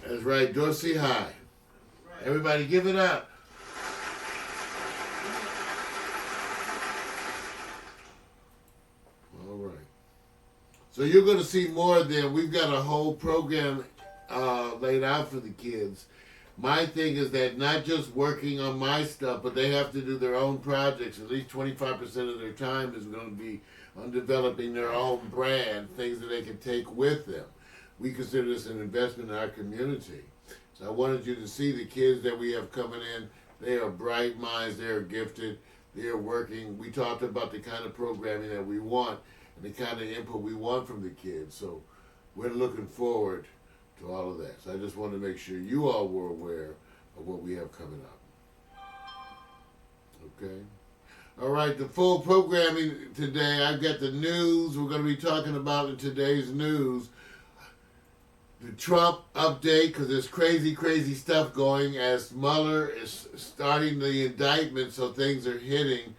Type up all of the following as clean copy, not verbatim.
That's right, Dorsey High. Everybody give it up. All right. So you're going to see more of them. We've got a whole program laid out for the kids. My thing is that not just working on my stuff, but they have to do their own projects. At least 25% of their time is going to be on developing their own brand, things that they can take with them. We consider this an investment in our community. So I wanted you to see the kids that we have coming in. They are bright minds. They are gifted. They are working. We talked about the kind of programming that we want and the kind of input we want from the kids. So we're looking forward to all of that. So I just wanted to make sure you all were aware of what we have coming up. Okay? All right, the full programming today. I've got the news we're going to be talking about in today's news. The Trump update, because there's crazy, crazy stuff going as Mueller is starting the indictment, so things are hitting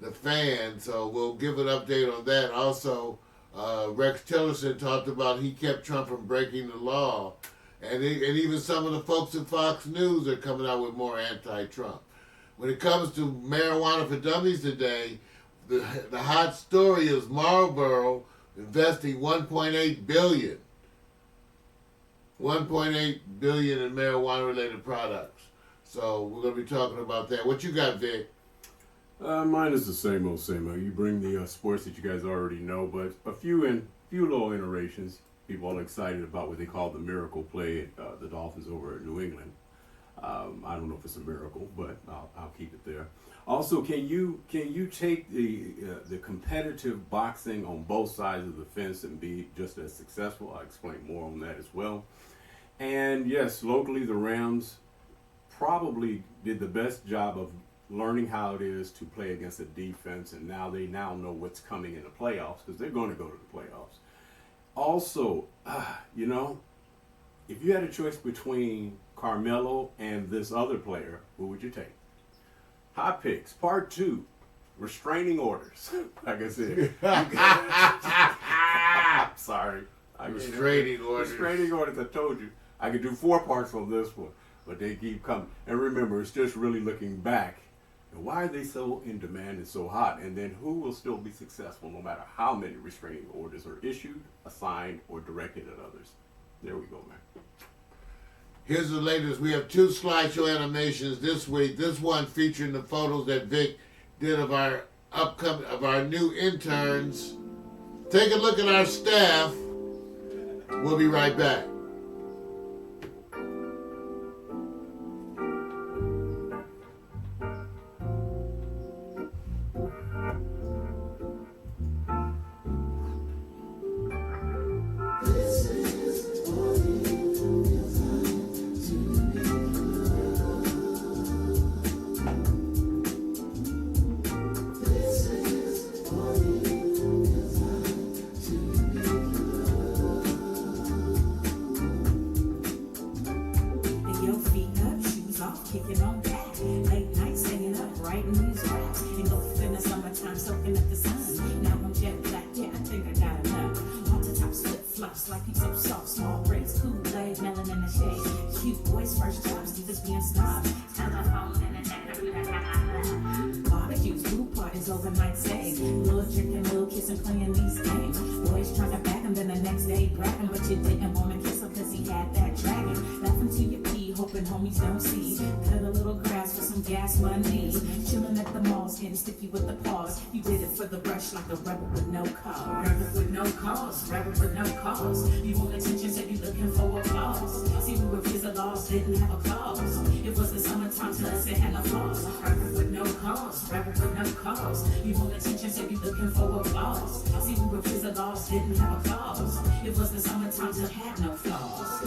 the fan. So we'll give an update on that. Also, Rex Tillerson talked about he kept Trump from breaking the law. And even some of the folks at Fox News are coming out with more anti-Trump. When it comes to marijuana for dummies today, the hot story is Marlboro investing $1.8 billion. $1.8 billion in marijuana-related products. So we're going to be talking about that. What you got, Vic? Mine is the same old, same old. You bring the sports that you guys already know, but a few little iterations. People are excited about what they call the miracle play at the Dolphins over at New England. I don't know if it's a miracle, but I'll keep it there. Also, can you take the competitive boxing on both sides of the fence and be just as successful? I'll explain more on that as well. And yes, locally the Rams probably did the best job of learning how it is to play against a defense, and now they know what's coming in the playoffs because they're going to go to the playoffs. Also, if you had a choice between Carmelo and this other player, who would you take? Hot picks, part 2, restraining orders. Like I said, I'm sorry. Restraining orders. Restraining orders. I told you I could do 4 parts on this one, but they keep coming. And remember, it's just really looking back. And why are they so in demand and so hot? And then who will still be successful no matter how many restraining orders are issued, assigned, or directed at others? There we go, man. Here's the latest. We have 2 slideshow animations this week. This one featuring the photos that Vic did of our new interns. Take a look at our staff. We'll be right back. Kicking on back, late night staying up, writing these raps, and go in the summertime soaking up the sun. Now I'm jet black, yeah, I think I got enough. Off the top, flip flops like he's so soft, small braids, Kool-Aid, melon in the shade. Cute boys, first jobs, Jesus being snobs. Telephone, internet, barbecues, group parties, overnight stays. Little drinking, little kissing, playing these games. Boys trying to back him, then the next day bragging, but you didn't want to kiss him because he had that dragon. Laughing to your pee, hoping homies don't see. Cut a little grass for some gas money. Chilling at the malls, getting sticky with the paws. You did it for the rush like a rebel with no cause. Rebel with no cause, rebel with no cause. You want attention, so you looking for applause. See, we refused the laws, didn't have a cause. It was the summertime till us, it had no flaws. Rebel with no cause, rebel with no cause. You want attention, so you looking for applause. See, we refused the laws, didn't have a cause. It was the summertime till it had no flaws.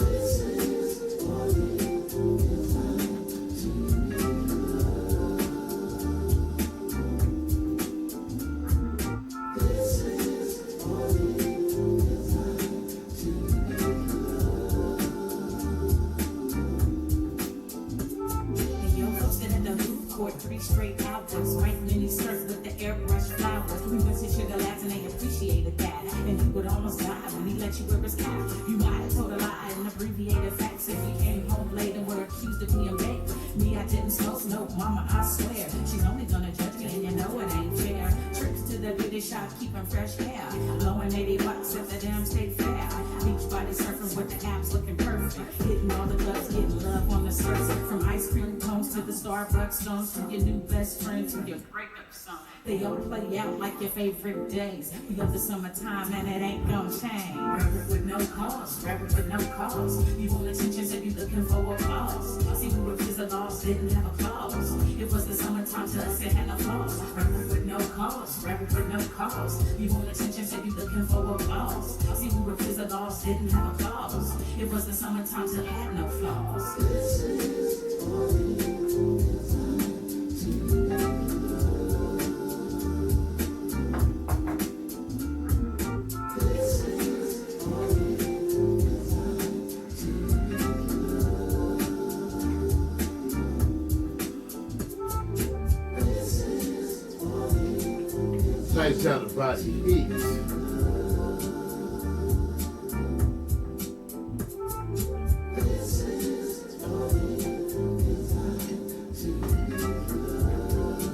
Straight hours, white mini skirt with the airbrush flowers. We went to Sugar Labs and they appreciated that. And he would almost die when he that you were his cap. You might have told a lie and abbreviated facts. If you came home late and were accused of being baked. Me, I didn't smoke, no, mama, I swear. She's only gonna judge me and you know it ain't fair. Trips to the beauty shop, keeping fresh hair. Blowing $80 at the damn state fair. Beach body surfing with the abs looking perfect. Hitting all the clubs, getting love on the surface. From ice cream cones to the Starbucks stones, to your new best friend, to your breakup song. They all play out like your favorite days. We love the summertime and it ain't gonna change. Rapping with no cause, rapping with no cause. You want attention, so you looking for applause. See, we were kids of lost, didn't have applause. It was the summertime to us, it had no flaws. Rapping with no cause, rapping with no cause. You want attention, so you looking for applause. See, we were kids of lost, didn't have applause. It was the summertime to had no flaws. Nice sound of body heat.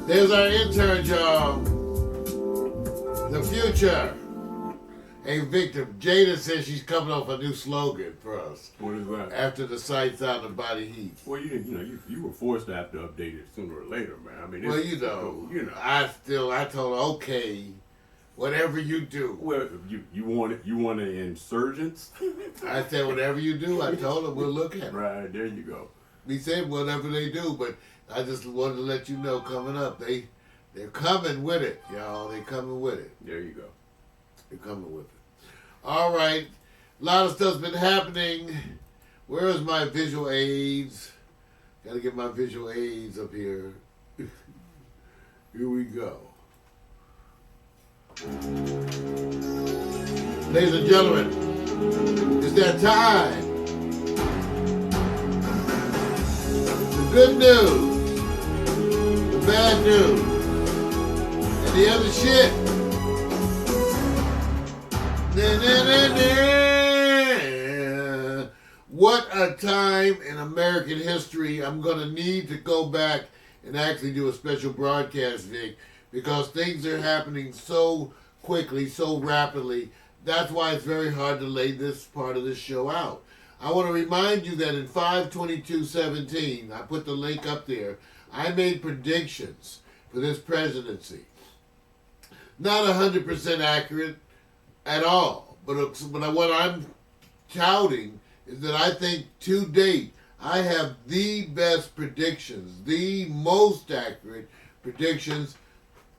There's our intern, y'all. The future. Hey, Victor, Jada says she's coming up with a new slogan for us. What is that? After the sights out of body heat. Well, you were forced to have to update it sooner or later, man. I mean, Well, it's cool, I told her, okay, whatever you do. Well, you want an insurgents? I said, whatever you do, I told her, we'll look at it. Right, there you go. We said whatever they do, but I just wanted to let you know coming up, they're coming with it, y'all. They're coming with it. There you go. They're coming with it. All right. A lot of stuff's been happening. Where is my visual aids? Got to get my visual aids up here. Here we go. Ladies and gentlemen, it's that time. The good news, the bad news, and the other shit. What a time in American history. I'm going to need to go back and actually do a special broadcast, Vic, because things are happening so quickly, so rapidly. That's why it's very hard to lay this part of this show out. I want to remind you that in 5/22/17, I put the link up there, I made predictions for this presidency. Not 100% accurate at all. But what I'm touting is that I think to date, I have the best predictions, the most accurate predictions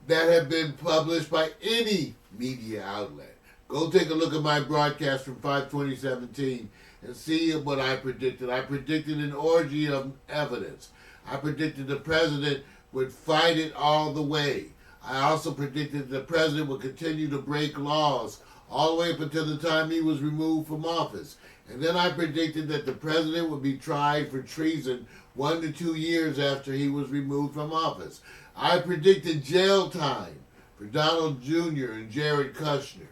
that have been published by any media outlet. Go take a look at my broadcast from 5/20/17 and see what I predicted. I predicted an orgy of evidence. I predicted the president would fight it all the way. I also predicted the president would continue to break laws all the way up until the time he was removed from office. And then I predicted that the president would be tried for treason 1 to 2 years after he was removed from office. I predicted jail time for Donald Jr. and Jared Kushner.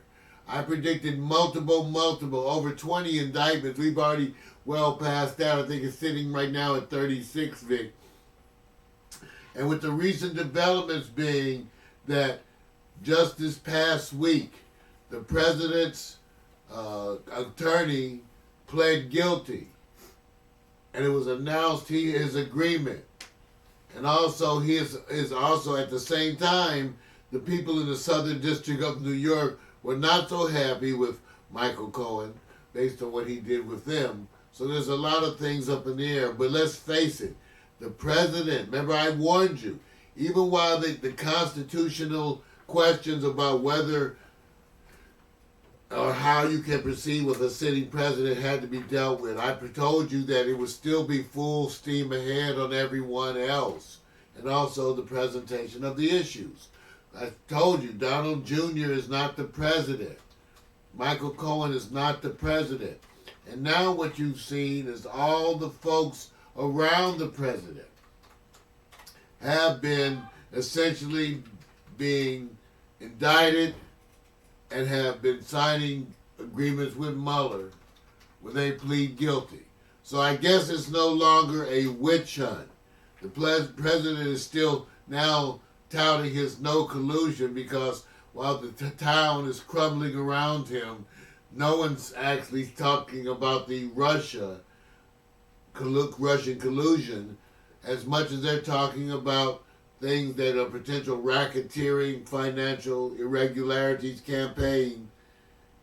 I predicted multiple, over 20 indictments. We've already well past that. I think it's sitting right now at 36, Vic. And with the recent developments being that just this past week, the president's attorney pled guilty, and it was announced his agreement. And also, he is also at the same time, the people in the Southern District of New York were not so happy with Michael Cohen based on what he did with them. So there's a lot of things up in the air. But let's face it, the president, remember I warned you, even while the constitutional questions about whether or how you can proceed with a sitting president had to be dealt with, I told you that it would still be full steam ahead on everyone else, and also the presentation of the issues. I told you, Donald Jr. is not the president. Michael Cohen is not the president. And now what you've seen is all the folks around the president have been essentially being indicted and have been signing agreements with Mueller when they plead guilty. So I guess it's no longer a witch hunt. The president is still now touting his no collusion because while the town is crumbling around him, no one's actually talking about the Russian collusion as much as they're talking about things that are potential racketeering, financial irregularities, campaign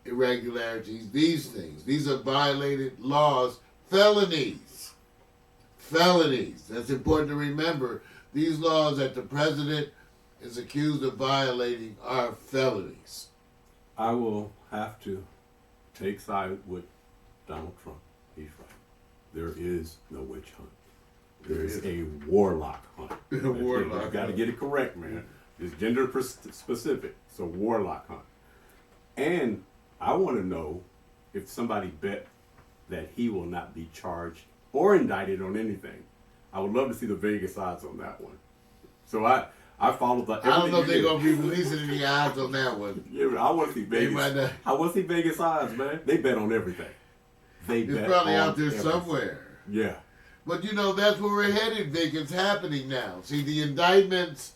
irregularities, these things. These are violated laws, felonies. Felonies. That's important to remember. These laws that the president is accused of violating are felonies. I will have to take side with Donald Trump. He's right. There is no witch hunt. There is a warlock hunt. Warlock You got to get it correct, man. It's gender specific. It's a warlock hunt. And I want to know if somebody bet that he will not be charged or indicted on anything. I would love to see the Vegas odds on that one. So I follow the. I don't know if they're gonna be releasing any odds on that one. Yeah, I want to see Vegas. I want to see Vegas odds, man. They bet on everything. It's probably out there everything. somewhere. Yeah. But you know, that's where we're headed, Vic. It's happening now. See, the indictments,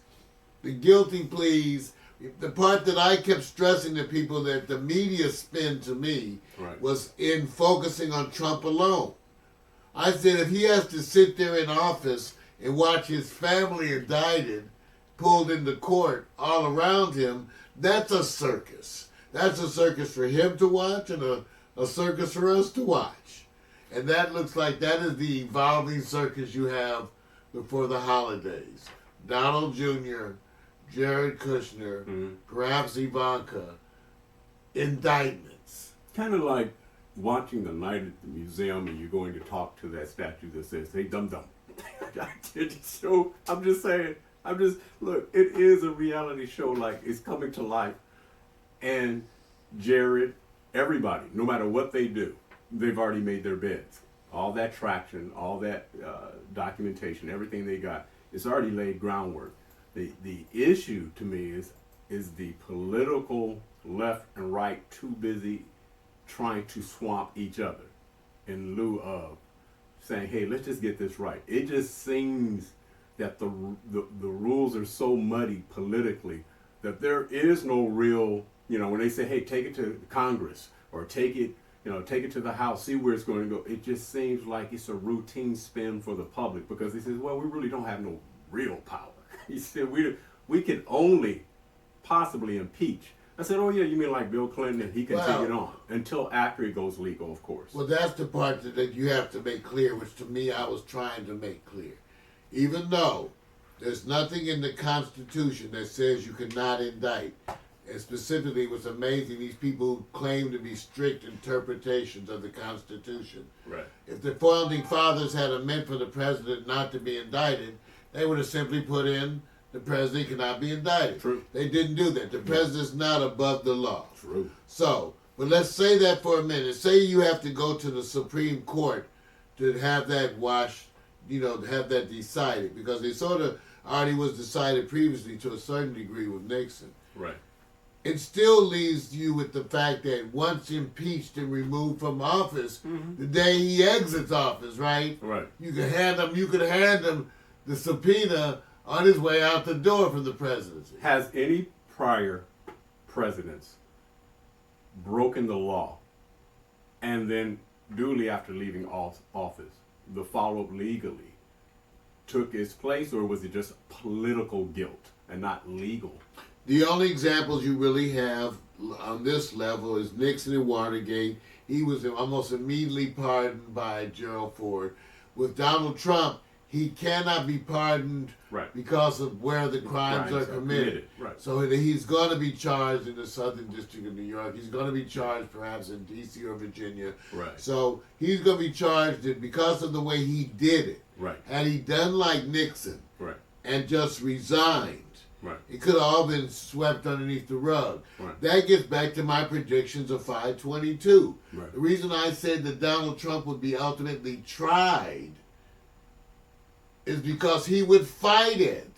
the guilty pleas, the part that I kept stressing to people that the media spin to me was in focusing on Trump alone. I said if he has to sit there in office and watch his family indicted, pulled into court all around him, that's a circus. That's a circus for him to watch and a circus for us to watch. And that looks like that is the evolving circus you have before the holidays. Donald Jr., Jared Kushner, perhaps Ivanka, indictments. Kind of like watching the night at the museum and you're going to talk to that statue that says, "Hey, dum-dum." So I'm just saying, look, it is a reality show, like it's coming to life. And Jared, everybody, no matter what they do, they've already made their beds. All that traction, all that documentation, everything they got, it's already laid groundwork. The issue to me is the political left and right too busy trying to swamp each other in lieu of saying, hey, let's just get this right. It just seems that the rules are so muddy politically that there is no real, when they say, hey, take it to Congress or take it to the House, see where it's going to go. It just seems like it's a routine spin for the public because they say, well, we really don't have no real power. He said, we can only possibly impeach. I said, oh yeah, you mean like Bill Clinton and he can take it on until after it goes legal, of course. Well, that's the part that you have to make clear, which to me I was trying to make clear. Even though there's nothing in the Constitution that says you cannot indict, and specifically what's amazing, these people who claim to be strict interpretations of the Constitution. Right. If the Founding Fathers had meant for the president not to be indicted, they would have simply put in the president cannot be indicted. True. They didn't do that. The president's not above the law. True. So, but let's say that for a minute. Say you have to go to the Supreme Court to have that washed, have that decided, because it sort of already was decided previously to a certain degree with Nixon. Right. It still leaves you with the fact that once impeached and removed from office, the day he exits office, right? Right. You could hand him the subpoena on his way out the door from the presidency. Has any prior presidents broken the law and then duly after leaving office, the follow-up legally took its place, or was it just political guilt and not legal? The only examples you really have on this level is Nixon and Watergate. He was almost immediately pardoned by Gerald Ford. With Donald Trump, he cannot be pardoned because of where the crimes are committed. Right. So he's going to be charged in the Southern District of New York. He's going to be charged perhaps in D.C. or Virginia. Right. So he's going to be charged because of the way he did it. Right. Had he done like Nixon and just resigned, it could have all been swept underneath the rug. Right. That gets back to my predictions of 5/22. Right. The reason I said that Donald Trump would be ultimately tried is because he would fight it.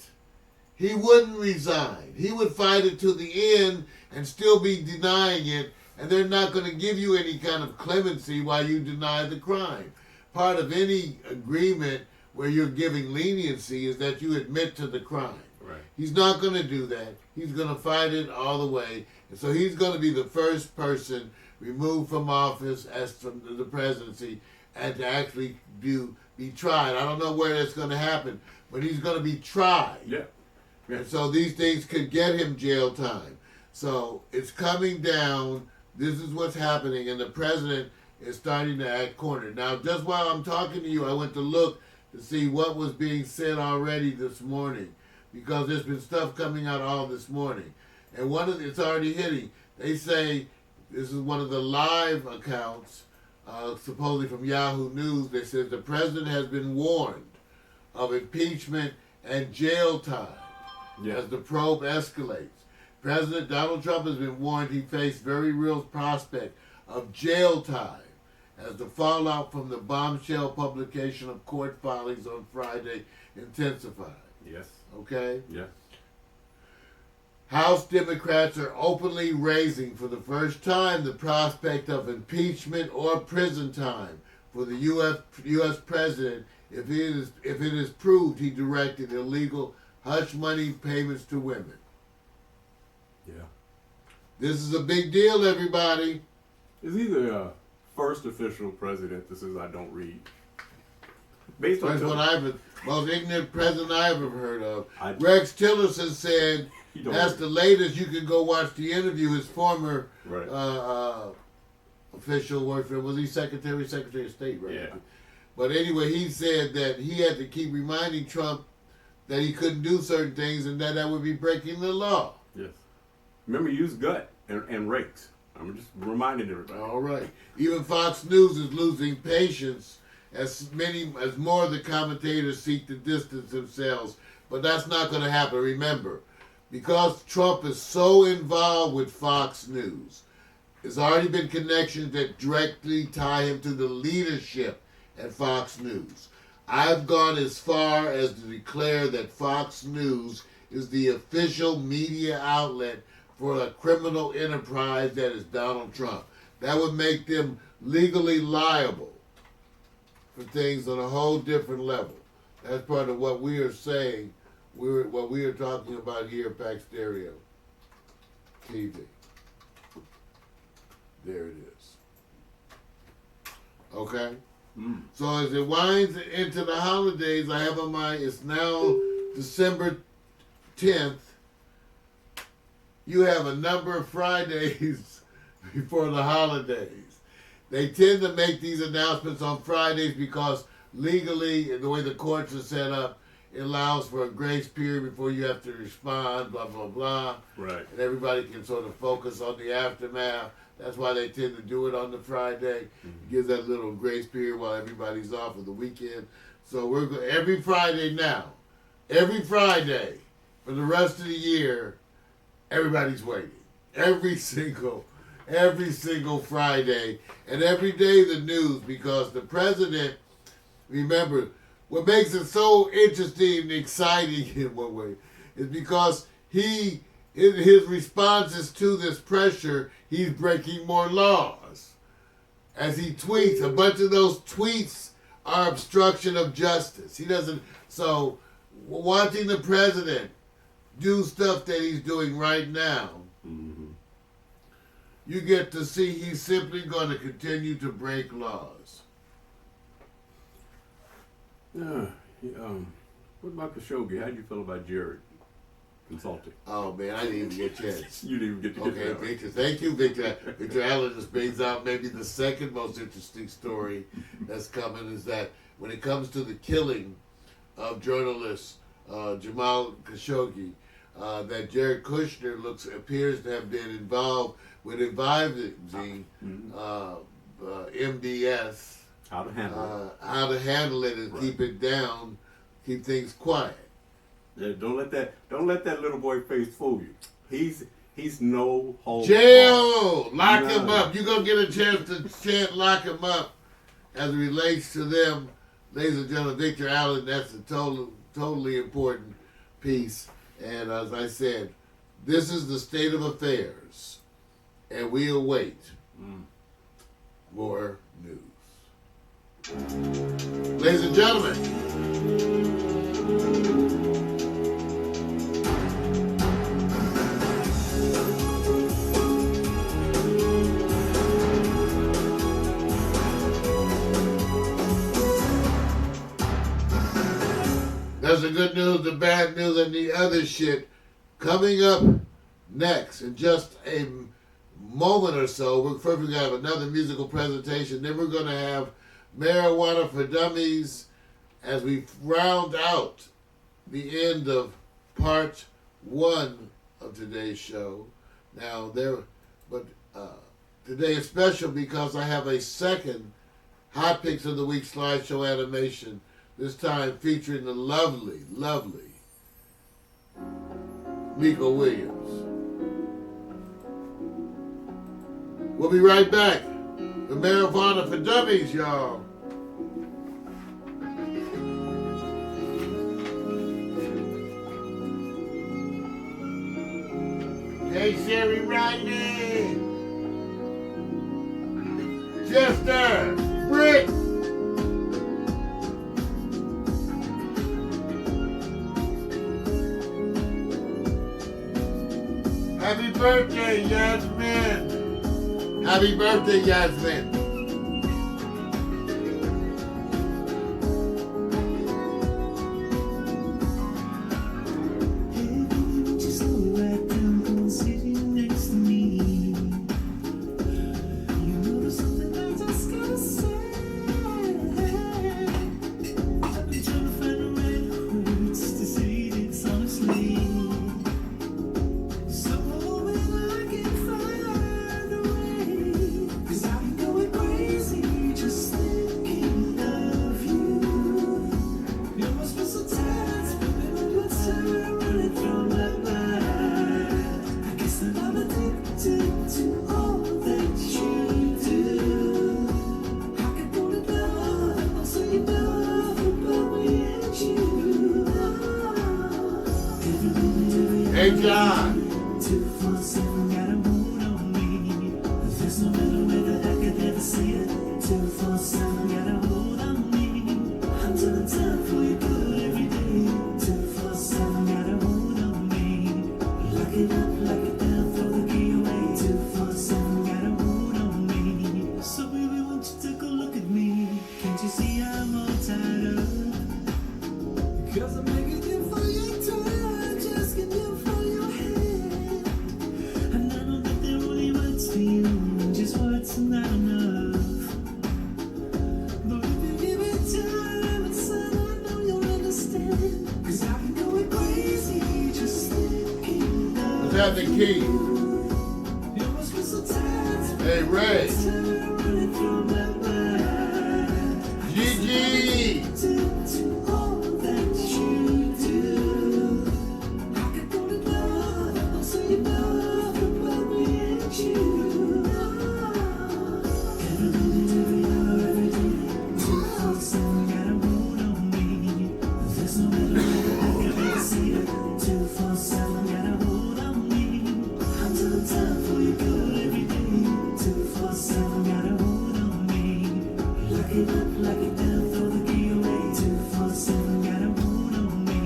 He wouldn't resign. He would fight it to the end and still be denying it And they're not going to give you any kind of clemency while you deny the crime. Part of any agreement where you're giving leniency is that you admit to the crime. Right. He's not going to do that. He's going to fight it all the way. And so he's going to be the first person removed from office as from the presidency and to actually be tried. I don't know where that's going to happen, but he's going to be tried. Yeah. And so these things could get him jail time. So it's coming down. This is what's happening, and the president is starting to act cornered. Now, just while I'm talking to you, I went to look to see what was being said already this morning, because there's been stuff coming out all this morning. And it's already hitting. They say, this is one of the live accounts, supposedly from Yahoo News. They said the president has been warned of impeachment and jail time as the probe escalates. President Donald Trump has been warned he faced very real prospect of jail time as the fallout from the bombshell publication of court filings on Friday intensified. Yes. Okay? Yeah. House Democrats are openly raising for the first time the prospect of impeachment or prison time for the U.S. president if it is proved he directed illegal hush money payments to women. Yeah. This is a big deal, everybody. Is he the first official president that says I don't read? Based on That's most ignorant president I've ever heard of. I- Rex Tillerson said He don't that's read. the latest. You can go watch the interview. His former Right. official worked for, was he Secretary of State, right? Yeah. But anyway, he said that he had to keep reminding Trump that he couldn't do certain things and that would be breaking the law. Yes. Remember, use gut and rakes. I'm just reminding everybody. All right. Even Fox News is losing patience as more of the commentators seek to distance themselves. But that's not going to happen. Remember, because Trump is so involved with Fox News, there's already been connections that directly tie him to the leadership at Fox News. I've gone as far as to declare that Fox News is the official media outlet for a criminal enterprise that is Donald Trump. That would make them legally liable for things on a whole different level. That's part of what we are saying, what we are talking about here at Pax Stereo TV. There it is. Okay? So as it winds into the holidays, I have on it's now December 10th. You have a number of Fridays before the holidays. They tend to make these announcements on Fridays because legally, the way the courts are set up, it allows for a grace period before you have to respond, blah, blah, blah. Right. And everybody can sort of focus on the aftermath. That's why they tend to do it on the Friday. It gives that little grace period while everybody's off of the weekend. So every Friday now, every Friday for the rest of the year, everybody's waiting. Every single Friday, and every day the news, because the president, remember, what makes it so interesting and exciting in one way is because in his responses to this pressure, he's breaking more laws. As he tweets, a bunch of those tweets are obstruction of justice. So watching the president do stuff that he's doing right now, you get to see he's simply going to continue to break laws. What about Khashoggi? How do you feel about Jared consulting? Oh man, I didn't even get a chance. You didn't even get to get Okay, that. Victor. Thank you, Victor. Victor Allen just brings out maybe the second most interesting story that's coming is that when it comes to the killing of journalist Jamal Khashoggi, that Jared Kushner appears to have been involved with advising MDS How to handle how to handle it and Right. keep it down, keep things quiet. it. Yeah, don't let that little boy face fool you. He's no hold Jail! Lock him No. up. You're going to get a chance to chant lock him up as it relates to them. Ladies and gentlemen, Victor Allen, that's a totally important piece. And as I said, this is the state of affairs. and we await more news. Ladies and gentlemen, that's the good news, the bad news, and the other shit coming up next in just a moment or so. We're first going to have another musical presentation. Then we're going to have Marijuana for Dummies as we round out the end of part 1 of today's show. Now, today is special because I have a second Hot Picks of the Week slideshow animation, this time featuring the lovely, lovely Miko Williams. We'll be right back with Marijuana for Dummies, y'all. Hey, Sherry Rodney, Chester, Britt. Happy birthday, Yasmin. Happy birthday, Yasmin. Hey, John. 247 got a hold on me. There's no better way that I could ever say it. 247 got a hold on me. I'm telling time for you good every day. 247 got a hold on me. Lock it up, lock it down, throw the key away. 247 got a hold on me. So baby, won't you take a look at me? Can't you see I'm all tied up? 'Cause I'm making you for your time, just get you for your hand. And I know that they're only words for you, just words are not enough. But if you give it time and son, I know you'll understand. 'Cause I've been going crazy, just thinking of What's that, the key? you. You must be so tired. Hey, Ray. Running through my mind. Gigi. To all that you do. I could go to love, I'll say you love about me and you. Every minute, every hour, every day, 247 got a hold on me. There's no better way that I can ever see it. 247 got a hold on me. I'm telling time for you good every day. 247 got a hold on me. Lock it up, lock it down, throw the key away. 247 got a hold on me.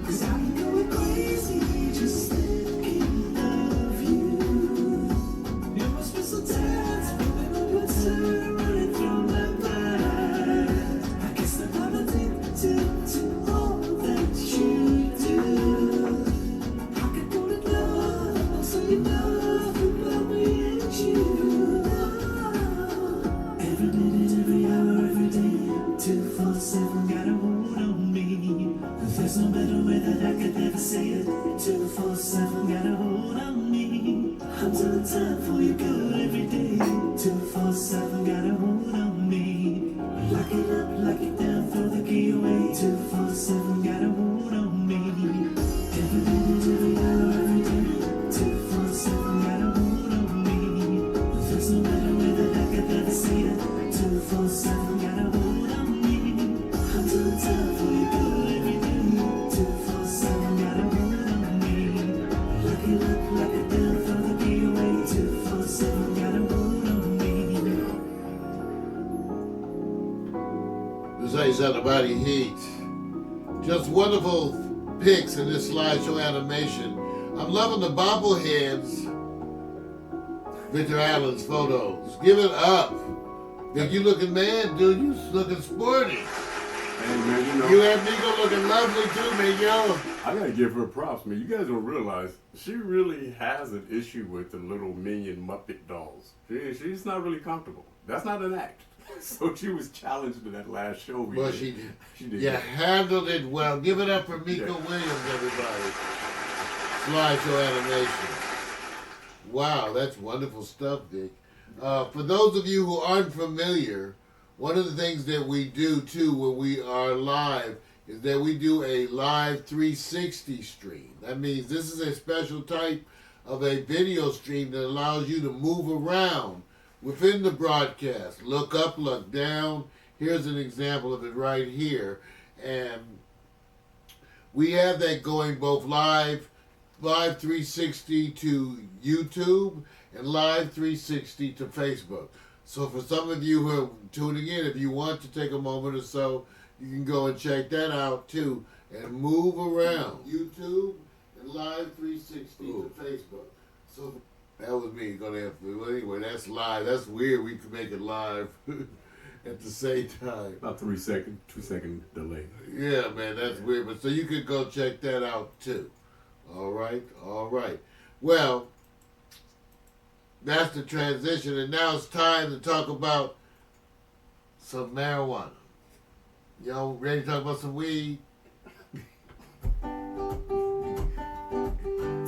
Cause I've been going crazy, just thinking of you. You must be so tired, spending all your time running through my mind. I guess that I'm addicted to all that you do. I could go to love, I'll say you love about me and you. Every minute, every hour, every day, 247 got a hold on me. There's no better way that I could ever say it. 247 got a hold on me. I'm telling time for you good every day. 247 got a hold on me. Lock it up, lock it down, throw the key away. 247 got a hold tell you something about heat. Just wonderful pics in this slideshow animation. I'm loving the bobbleheads. Victor Allen's photos. Give it up. Vic, you looking mad, dude. You looking sporty. Hey man, you know, You have Nico looking lovely too, man, yo. I gotta give her props, man. You guys don't realize she really has an issue with the little minion Muppet dolls. She's not really comfortable. That's not an act. So she was challenged in that last show we Well, did. she did. She did. You handled it well. Give it up for Miko Yeah. Williams, everybody. Slideshow animation. Wow, that's wonderful stuff, Vic. For those of you who aren't familiar, one of the things that we do too when we are live is that we do a live 360 stream. That means this is a special type of a video stream that allows you to move around within the broadcast. Look up, look down. Here's an example of it right here. And we have that going both live 360 to YouTube and live 360 to Facebook. So for some of you who are tuning in, if you want to take a moment or so, you can go and check that out too and move around. YouTube and live 360 to Facebook. So that was me gonna have to. Well, anyway, that's live. That's weird. We can make it live at the same time. About 2-second delay. Yeah, man, that's weird. But so you could go check that out too. All right, all right. Well, that's the transition, and now it's time to talk about some marijuana. Y'all ready to talk about some weed?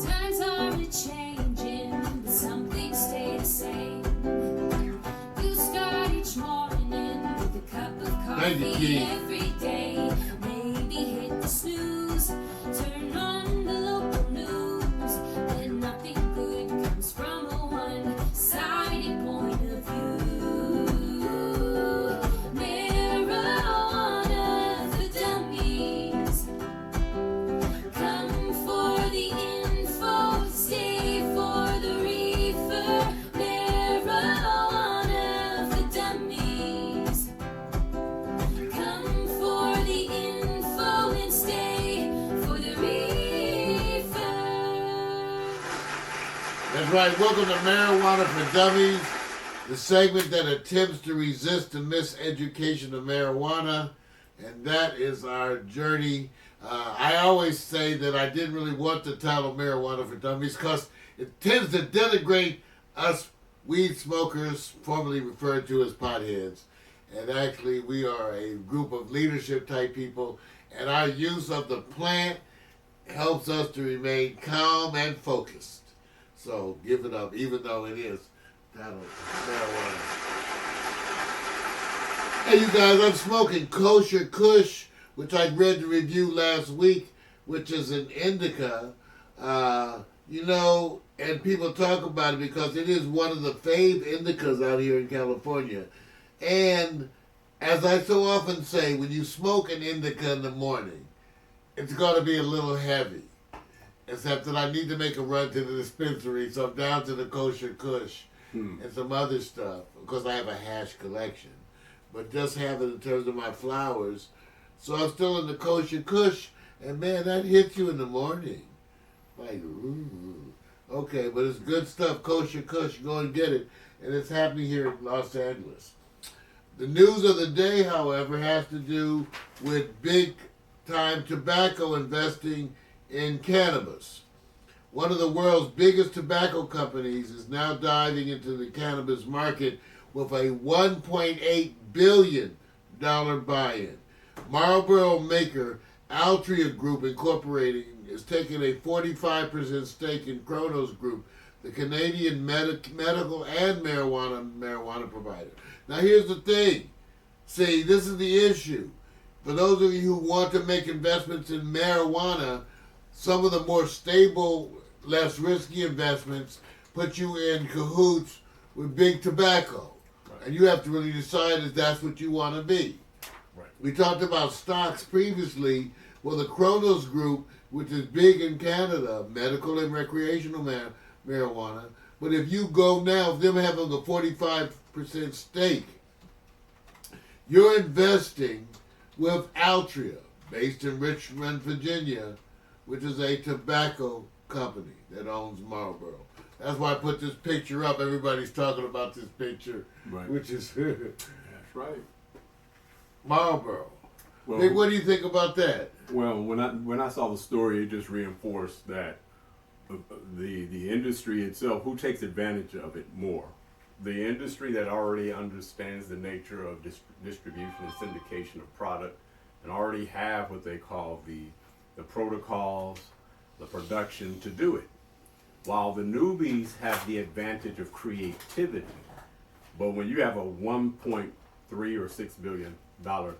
Times are changing, but some things stay the same. You start each morning with a cup of Thank you, coffee Keith. every day. Maybe hit the snooze, turn on the local news, and nothing good comes from a one-sided point of view. Marijuana for dummies. Come for the info, stay for the reefer. Marijuana for dummies. Come for the info and stay for the reefer. That's right. Welcome to Marijuana for Dummies, the segment that attempts to resist the miseducation of marijuana, and that is our journey. I always say that I didn't really want the title Marijuana for Dummies because it tends to denigrate us weed smokers, formerly referred to as potheads. And actually, we are a group of leadership type people, and our use of the plant helps us to remain calm and focused. So give it up, even though it is titled marijuana. Hey, you guys, I'm smoking Kosher Kush, which I read the review last week, which is an indica. And people talk about it because it is one of the fave indicas out here in California. And as I so often say, when you smoke an indica in the morning, it's going to be a little heavy. Except that I need to make a run to the dispensary, so I'm down to the Kosher Kush and some other stuff, because I have a hash collection. But just have it in terms of my flowers. So I'm still in the Kosher Kush, and man, that hits you in the morning. Like, ooh. Okay, but it's good stuff, Kosher Kush, go and get it. And it's happening here in Los Angeles. The news of the day, however, has to do with big-time tobacco investing in cannabis. One of the world's biggest tobacco companies is now diving into the cannabis market with a $1.8 billion buy-in. Marlboro maker Altria Group Incorporated is taking a 45% stake in Cronos Group, the Canadian medical and marijuana provider. Now here's the thing. See, this is the issue. For those of you who want to make investments in marijuana, some of the more stable, less risky investments put you in cahoots with big tobacco. Right. And you have to really decide if that's what you want to be. Right. We talked about stocks previously. Well, the Cronos Group, which is big in Canada, medical and recreational marijuana. But if you go now, them having a 45% stake, you're investing with Altria, based in Richmond, Virginia, which is a tobacco company that owns Marlboro. That's why I put this picture up. Everybody's talking about this picture, Right. which is That's right. Marlboro. Well, Vic, what do you think about that? Well, when I saw the story, it just reinforced that the industry itself, who takes advantage of it more? The industry that already understands the nature of distribution and syndication of product, and already have what they call the protocols, the production to do it. While the newbies have the advantage of creativity, but when you have a 1.3 or $6 billion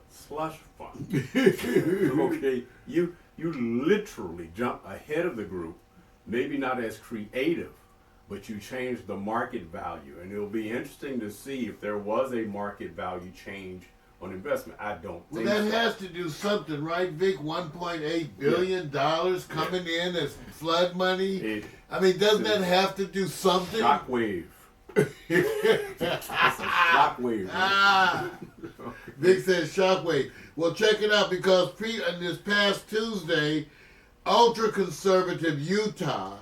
slush fund, okay, you literally jump ahead of the group, maybe not as creative, but you change the market value, and it'll be interesting to see if there was a market value change on investment. I don't Well, think that so. has to do something, right, Vic? $1.8 billion coming in as flood money. I mean, doesn't that have to do something? Shockwave. It's a shockwave. Man. Ah, Vic says shockwave. Well, check it out, because in this past Tuesday, ultra-conservative Utah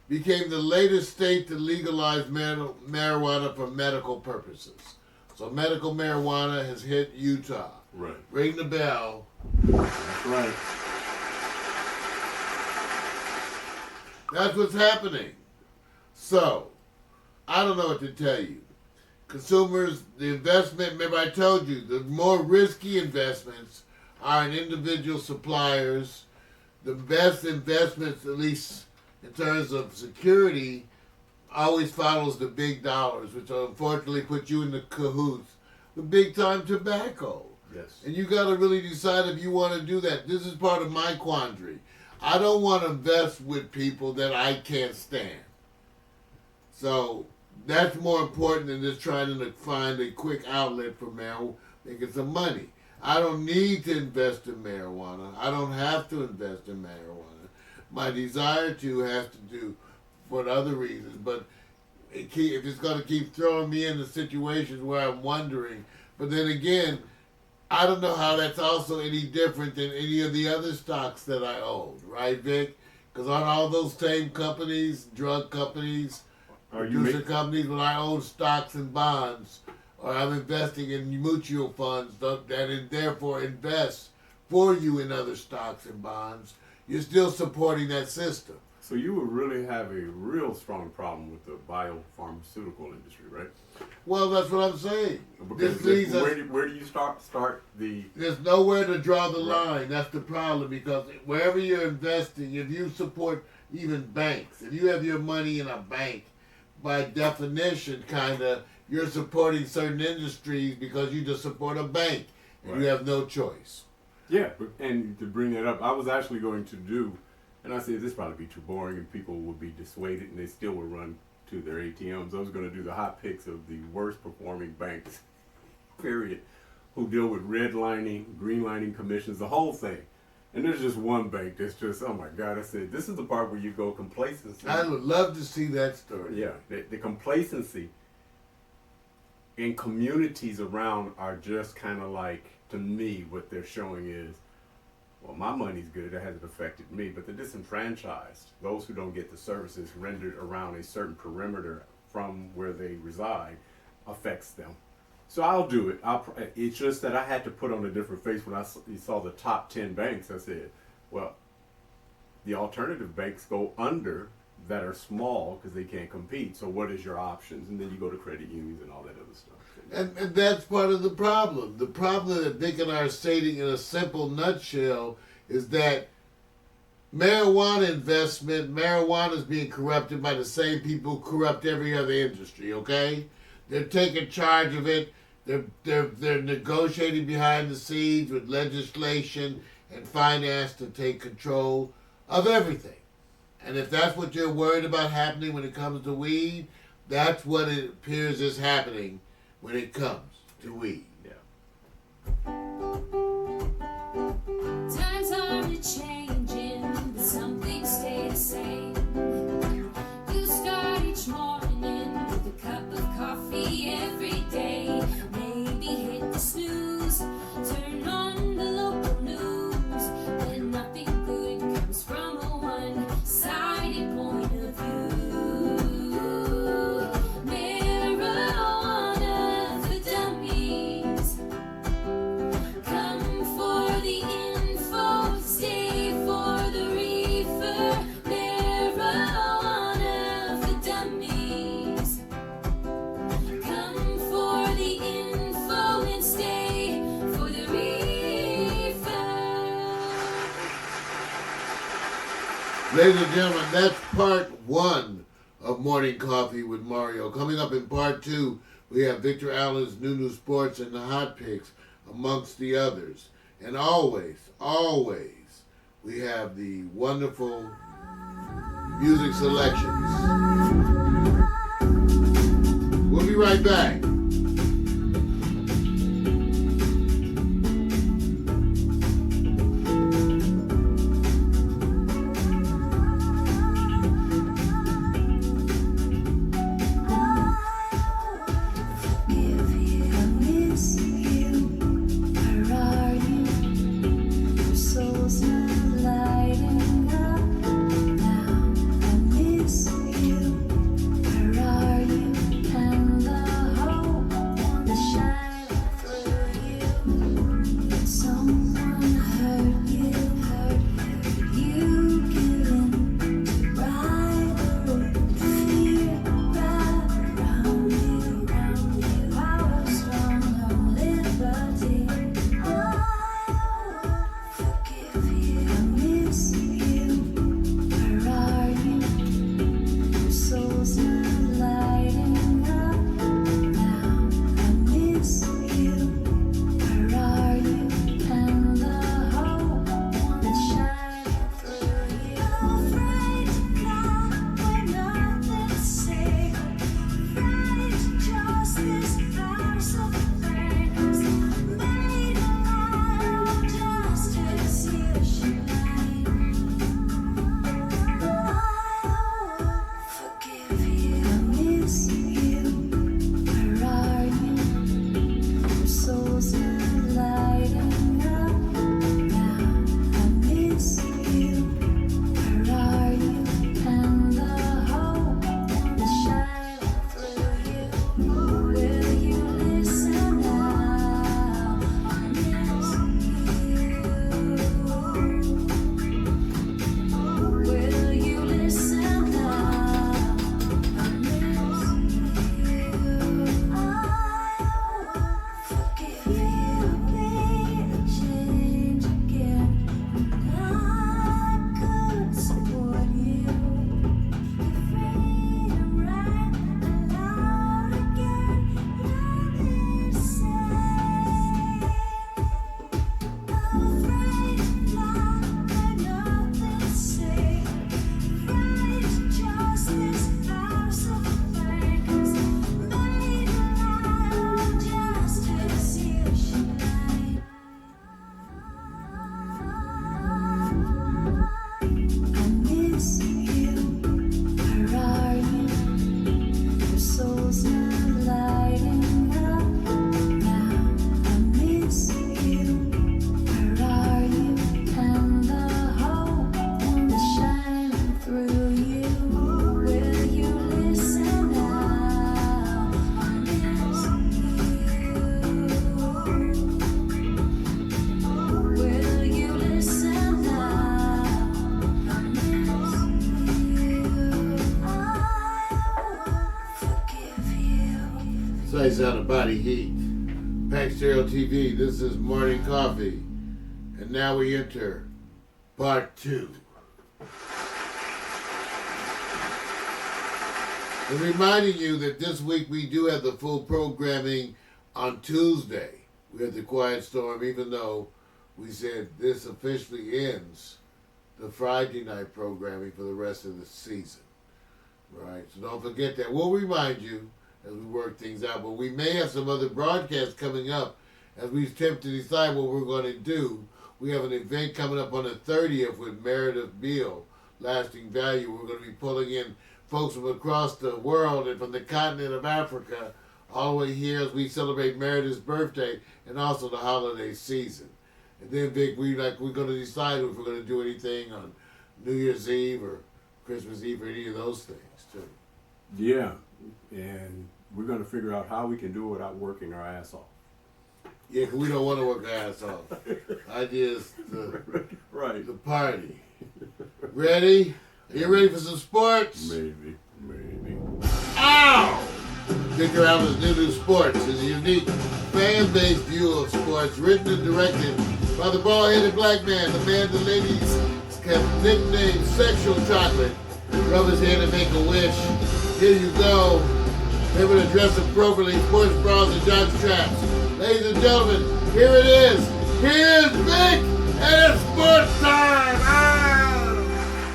became the latest state to legalize marijuana for medical purposes. So medical marijuana has hit Utah. Right. Ring the bell. That's right. That's what's happening. So, I don't know what to tell you. Consumers, the investment, remember I told you, the more risky investments are in individual suppliers. The best investments, at least in terms of security, always follows the big dollars, which unfortunately put you in the cahoots with big time tobacco. Yes. And you got to really decide if you want to do that. This is part of my quandary. I don't want to invest with people that I can't stand. So that's more important than just trying to find a quick outlet for marijuana, making some money. I don't need to invest in marijuana. I don't have to invest in marijuana. My desire to has to do for other reasons, but if it's going to keep throwing me into situations where I'm wondering, but then again, I don't know how that's also any different than any of the other stocks that I own, right, Vic? Because on all those same companies, drug companies, producer companies, when I own stocks and bonds, or I'm investing in mutual funds that therefore invest for you in other stocks and bonds, you're still supporting that system. So you would really have a real strong problem with the biopharmaceutical industry, right? Well, that's what I'm saying. Because where do you start the... There's nowhere to draw the line. That's the problem, because wherever you're investing, if you support even banks, if you have your money in a bank, by definition, you're supporting certain industries because you just support a bank, and you have no choice. Yeah, and to bring that up, I was actually going to do, and I said this probably be too boring and people would be dissuaded and they still would run to their ATMs. I was going to do the hot picks of the worst performing banks, period, who deal with redlining, greenlining commissions, the whole thing. And there's just one bank that's just, oh my God, I said, this is the part where you go complacency. I would love to see that story. Yeah, the complacency in communities around are just kind of like, to me, what they're showing is, well, my money's good, it hasn't affected me, but the disenfranchised, those who don't get the services rendered around a certain perimeter from where they reside, affects them. So I'll do it. It's just that I had to put on a different face when I saw the top 10 banks. I said, well, the alternative banks go under that are small because they can't compete. So what is your options? And then you go to credit unions and all that other stuff. And that's part of the problem. The problem that Vic and I are stating in a simple nutshell is that marijuana is being corrupted by the same people who corrupt every other industry, okay? They're taking charge of it. They're negotiating behind the scenes with legislation and finance to take control of everything. And if that's what you're worried about happening when it comes to weed, that's what it appears is happening when it comes to weed. Yeah. Times are changing, but some things stay the same. You start each morning with a cup of coffee every day. Maybe hit the snooze, turn on the Ladies and gentlemen, that's part one of Morning Coffee with Mario. Coming up in part two, we have Victor Allen's New Sports and the Hot Picks, amongst the others. And always, we have the wonderful music selections. We'll be right back. Slice out of body heat. Pack Stereo TV, this is Morning Coffee. And now we enter part two. And reminding you that this week we do have the full programming on Tuesday. We have the Quiet Storm, even though we said this officially ends the Friday night programming for the rest of the season. Right? So don't forget that. We'll remind you as we work things out. But we may have some other broadcasts coming up as we attempt to decide what we're going to do. We have an event coming up on the 30th with Meredith Beal, Lasting Value. We're going to be pulling in folks from across the world and from the continent of Africa all the way here as we celebrate Meredith's birthday and also the holiday season. And then, Vic, we're going to decide if we're going to do anything on New Year's Eve or Christmas Eve or any of those things, too. Yeah, and we're going to figure out how we can do it without working our ass off. Yeah, 'cause we don't want to work our ass off. Ideas Right. the party. Ready? Are you ready for some sports? Maybe. Ow! Victor Allen's New Sports is a unique fan-based view of sports, written and directed by the bald-headed black man, the man the ladies has nicknamed Sexual Chocolate. Rub his hand and make a wish. Here you go. They would address appropriately sports bras and jock straps. Ladies and gentlemen, here it is. Here's Vic, and it's sports time. Ah!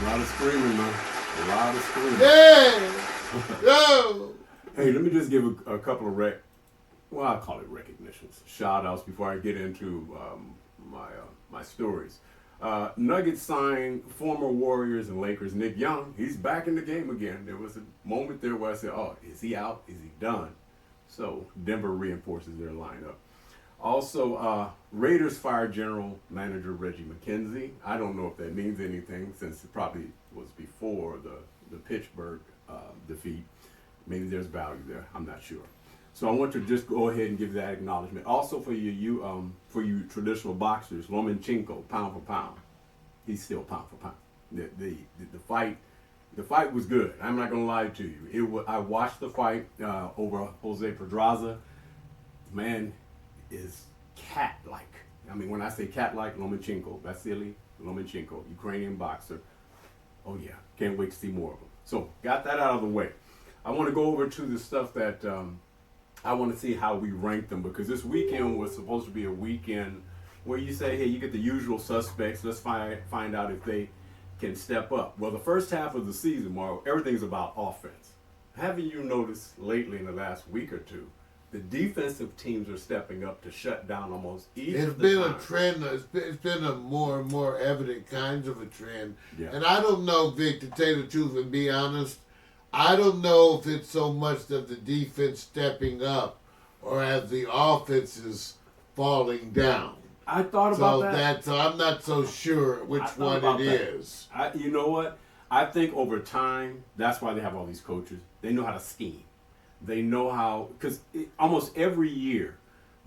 A lot of screaming, man. A lot of screaming. Yeah. Go. Hey, let me just give a couple of I call it recognitions, shout outs before I get into my stories. Nuggets signed former Warriors and Lakers Nick Young. He's back in the game again. There was a moment there where I said, oh, is he out? Is he done? So Denver reinforces their lineup. Also, Raiders fired general manager Reggie McKenzie. I don't know if that means anything since it probably was before the Pittsburgh defeat. Maybe there's value there. I'm not sure. So I want to just go ahead and give that acknowledgement. Also for you traditional boxers, Lomachenko, pound for pound, he's still pound for pound. The fight was good. I'm not gonna lie to you. I watched the fight over Jose Pedraza. Man is cat-like. I mean, when I say cat-like, Lomachenko, Vasily Lomachenko, Ukrainian boxer. Oh yeah, can't wait to see more of them. So got that out of the way. I want to go over to the stuff that I want to see how we rank them, because this weekend was supposed to be a weekend where you say, hey, you get the usual suspects. Let's find out if they can step up. Well, the first half of the season, Mario, everything's about offense. Haven't you noticed lately in the last week or two, the defensive teams are stepping up to shut down almost each It's of the been time. a trend. It's been a more and more evident kinds of a trend. Yeah. And I don't know, Vic, to tell you the truth and be honest, I don't know if it's so much of the defense stepping up or as the offense is falling down. I thought about that. So I'm not so sure which I thought one about it that. is. You know what? I think over time, that's why they have all these coaches. They know how to scheme. They know how, because almost every year,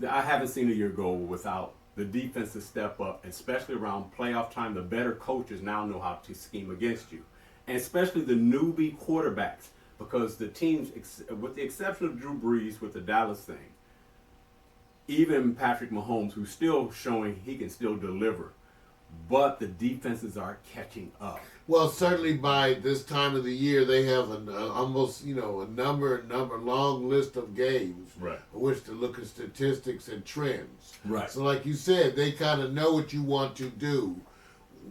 I haven't seen a year go without the defense to step up, especially around playoff time. The better coaches now know how to scheme against you, and especially the newbie quarterbacks, because the teams, with the exception of Drew Brees with the Dallas thing, even Patrick Mahomes, who's still showing he can still deliver, but the defenses are catching up. Well, certainly by this time of the year, they have almost, a long list of games Right. in which to look at statistics and trends. Right. So like you said, they kind of know what you want to do.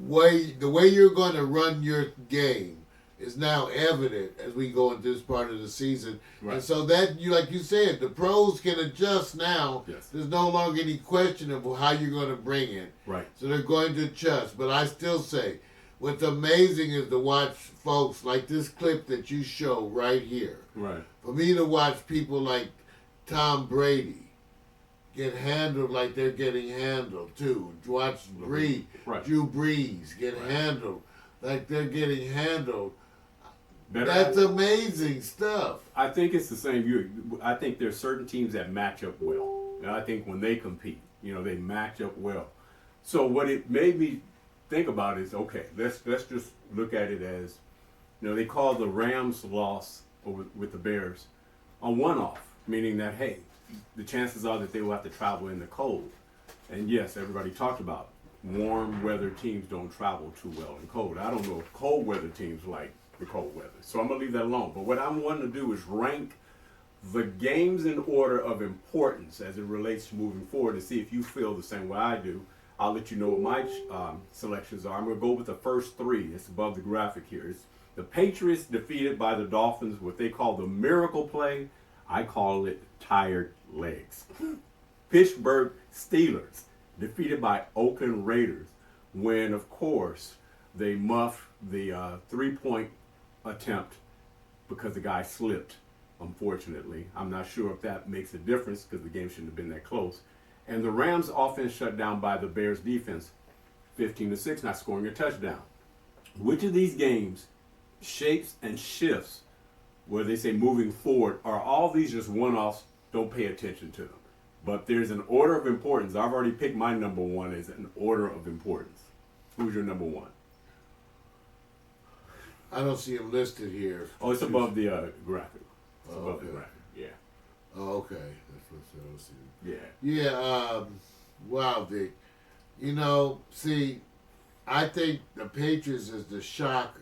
The way you're going to run your game is now evident as we go into this part of the season. Right. And so that, like you said, the pros can adjust now. Yes. There's no longer any question of how you're going to bring it. Right. So they're going to adjust. But I still say, what's amazing is to watch folks like this clip that you show right here. Right. For me to watch people like Tom Brady get handled like they're getting handled too. Watch Right. Drew Brees get Right. handled like they're getting handled. Better That's amazing stuff. I think it's the same. I think there's certain teams that match up well. And I think when they compete, they match up well. So what it made me think about is, okay, let's just look at it as, they call the Rams loss with the Bears a one-off, meaning that, hey, the chances are that they will have to travel in the cold. And yes, everybody talked about warm weather teams don't travel too well in cold. I don't know if cold weather teams like the cold weather. So I'm going to leave that alone. But what I'm wanting to do is rank the games in order of importance as it relates to moving forward to see if you feel the same way I do. I'll let you know what my selections are. I'm going to go with the first three. It's above the graphic here. It's the Patriots defeated by the Dolphins, what they call the miracle play. I call it tired legs. Pittsburgh Steelers defeated by Oakland Raiders when, of course, they muffed the three-point attempt because the guy slipped, unfortunately. I'm not sure if that makes a difference because the game shouldn't have been that close. And the Rams offense shut down by the Bears defense, 15-6, not scoring a touchdown. Which of these games shapes and shifts where they say moving forward, are all these just one-offs? Don't pay attention to them. But there's an order of importance. I've already picked my number one as an order of importance. Who's your number one? I don't see him listed here. Oh, it's above the graphic. It's Oh, above the okay. graphic, yeah. Oh, okay. That's what I don't see. Yeah. Yeah, wow, Vic. See, I think the Patriots is the shocker.